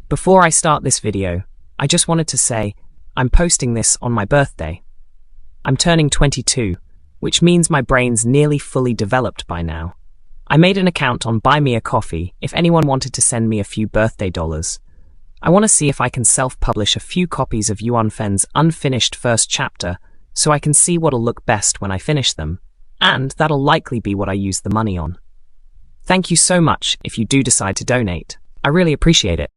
Before I start this video, I just wanted to say I'm posting this on my birthday. I'm turning 22, which means my brain's nearly fully developed by now. I made an account on Buy Me a Coffee if anyone wanted to send me a few birthday dollars. I want to see if I can self-publish a few copies of Yuanfen's unfinished first chapter so I can see what'll look best when I finish them, and that'll likely be what I use the money on. Thank you so much if you do decide to donate. I really appreciate it.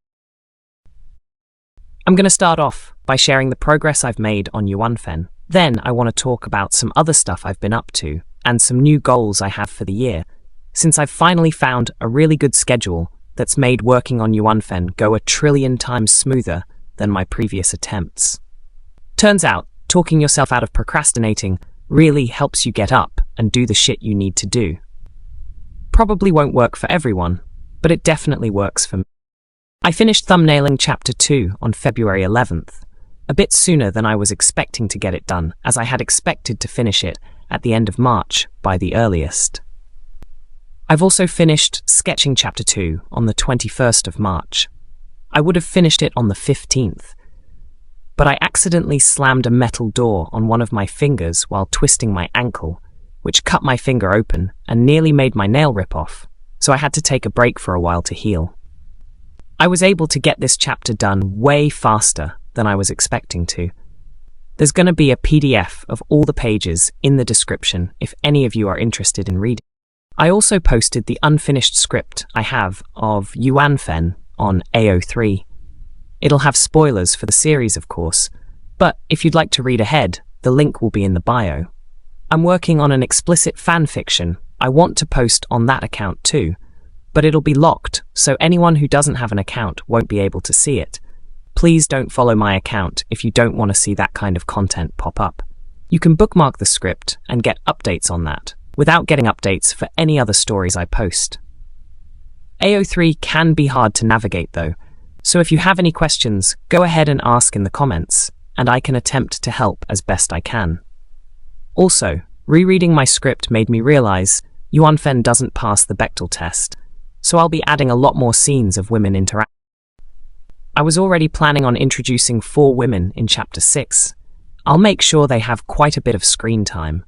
I'm going to start off by sharing the progress I've made on Yuanfen. Then I want to talk about some other stuff I've been up to and some new goals I have for the year, since I've finally found a really good schedule that's made working on Yuanfen go 1,000,000,000 times smoother than my previous attempts. Turns out, talking yourself out of procrastinating really helps you get up and do the shit you need to do. Probably won't work for everyone, but it definitely works for me. I finished thumbnailing Chapter 2 on February 11th, a bit sooner than I was expecting to get it done, as I had expected to finish it at the end of March by the earliest. I've also finished sketching Chapter 2 on the 21st of March. I would have finished it on the 15th, but I accidentally slammed a metal door on one of my fingers while twisting my ankle, which cut my finger open and nearly made my nail rip off, so I had to take a break for a while to heal. I was able to get this chapter done way faster than I was expecting to. There's going to be a PDF of all the pages in the description if any of you are interested in reading. I also posted the unfinished script I have of Yuanfen on AO3. It'll have spoilers for the series, of course, but if you'd like to read ahead, the link will be in the bio. I'm working on an explicit fanfiction I want to post on that account too, but it'll be locked, so anyone who doesn't have an account won't be able to see it. Please don't follow my account if you don't want to see that kind of content pop up. You can bookmark the script and get updates on that, without getting updates for any other stories I post. AO3 can be hard to navigate though, so if you have any questions, go ahead and ask in the comments, and I can attempt to help as best I can. Also, rereading my script made me realize Yuanfen doesn't pass the Bechdel test, so I'll be adding a lot more scenes of women interacting. I was already planning on introducing 4 women in Chapter 6. I'll make sure they have quite a bit of screen time,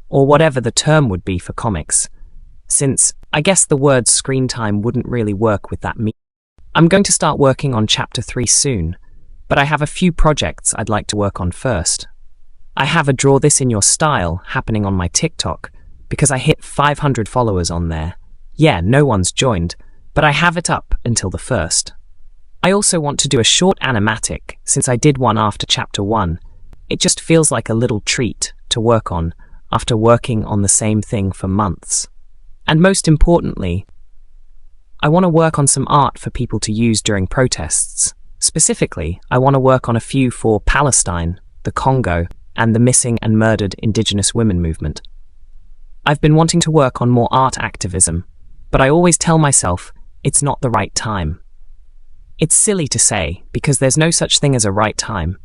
or whatever the term would be for comics, since I guess the word screen time wouldn't really work with that meaning. I'm going to start working on Chapter 3 soon, but I have a few projects I'd like to work on first. I have a Draw This in Your Style happening on my TikTok, because I hit 500 followers on there. Yeah, no one's joined, but I have it up until the 1st. I also want to do a short animatic, since I did one after Chapter 1. It just feels like a little treat to work on after working on the same thing for months. And most importantly, I want to work on some art for people to use during protests. Specifically, I want to work on a few for Palestine, the Congo, and the missing and murdered Indigenous women movement. I've been wanting to work on more art activism, but I always tell myself it's not the right time. It's silly to say, because there's no such thing as a right time.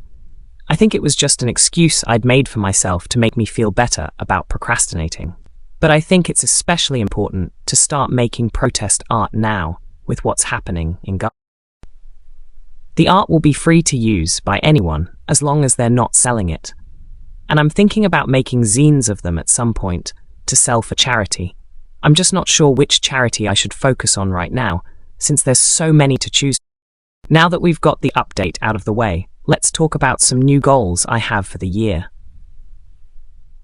I think it was just an excuse I'd made for myself to make me feel better about procrastinating. But I think it's especially important to start making protest art now with what's happening in Gaza. The art will be free to use by anyone as long as they're not selling it. And I'm thinking about making zines of them at some point to sell for charity. I'm just not sure which charity I should focus on right now, since there's so many to choose. Now that we've got the update out of the way, let's talk about some new goals I have for the year.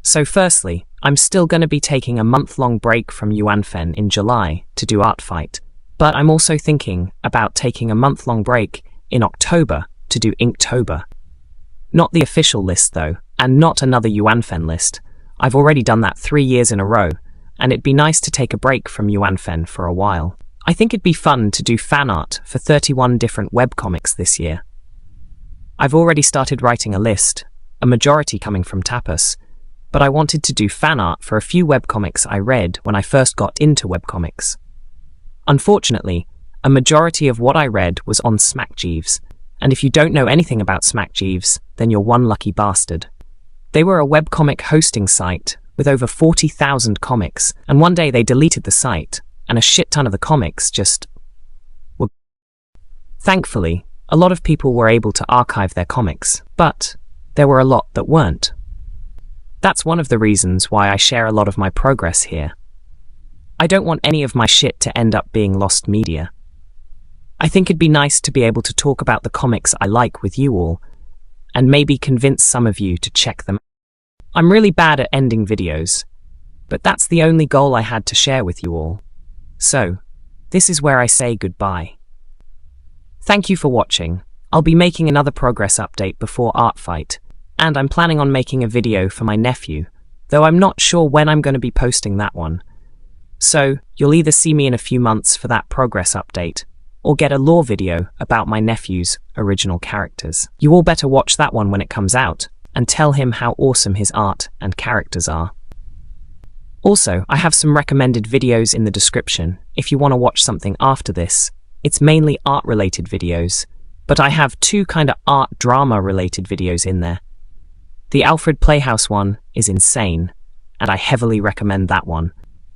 So firstly, I'm still going to be taking a month-long break from Yuanfen in July to do Art Fight, but I'm also thinking about taking a month-long break in October to do Inktober. Not the official list though, and not another Yuanfen list. I've already done that 3 years in a row, and it'd be nice to take a break from Yuanfen for a while. I think it'd be fun to do fan art for 31 different webcomics this year. I've already started writing a list, a majority coming from Tapas, but I wanted to do fan art for a few webcomics I read when I first got into webcomics. Unfortunately, a majority of what I read was on SmackJeeves, and if you don't know anything about SmackJeeves, then you're one lucky bastard. They were a webcomic hosting site with over 40,000 comics, and one day they deleted the site, and a shit ton of the comics just were. Thankfully, a lot of people were able to archive their comics, but there were a lot that weren't. That's one of the reasons why I share a lot of my progress here. I don't want any of my shit to end up being lost media. I think it'd be nice to be able to talk about the comics I like with you all, and maybe convince some of you to check them out. I'm really bad at ending videos, but that's the only goal I had to share with you all. So, this is where I say goodbye. Thank you for watching. I'll be making another progress update before Art Fight, and I'm planning on making a video for my nephew, though I'm not sure when I'm going to be posting that one. So, you'll either see me in a few months for that progress update, or get a lore video about my nephew's original characters. You all better watch that one when it comes out, and tell him how awesome his art and characters are. Also, I have some recommended videos in the description if you want to watch something after this. It's mainly art-related videos, but I have two kind of art drama-related videos in there. The Alfred Playhouse one is insane, and I heavily recommend that one,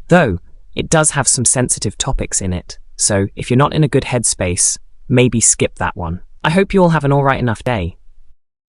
though it does have some sensitive topics in it, so if you're not in a good headspace, maybe skip that one. I hope you all have an alright enough day.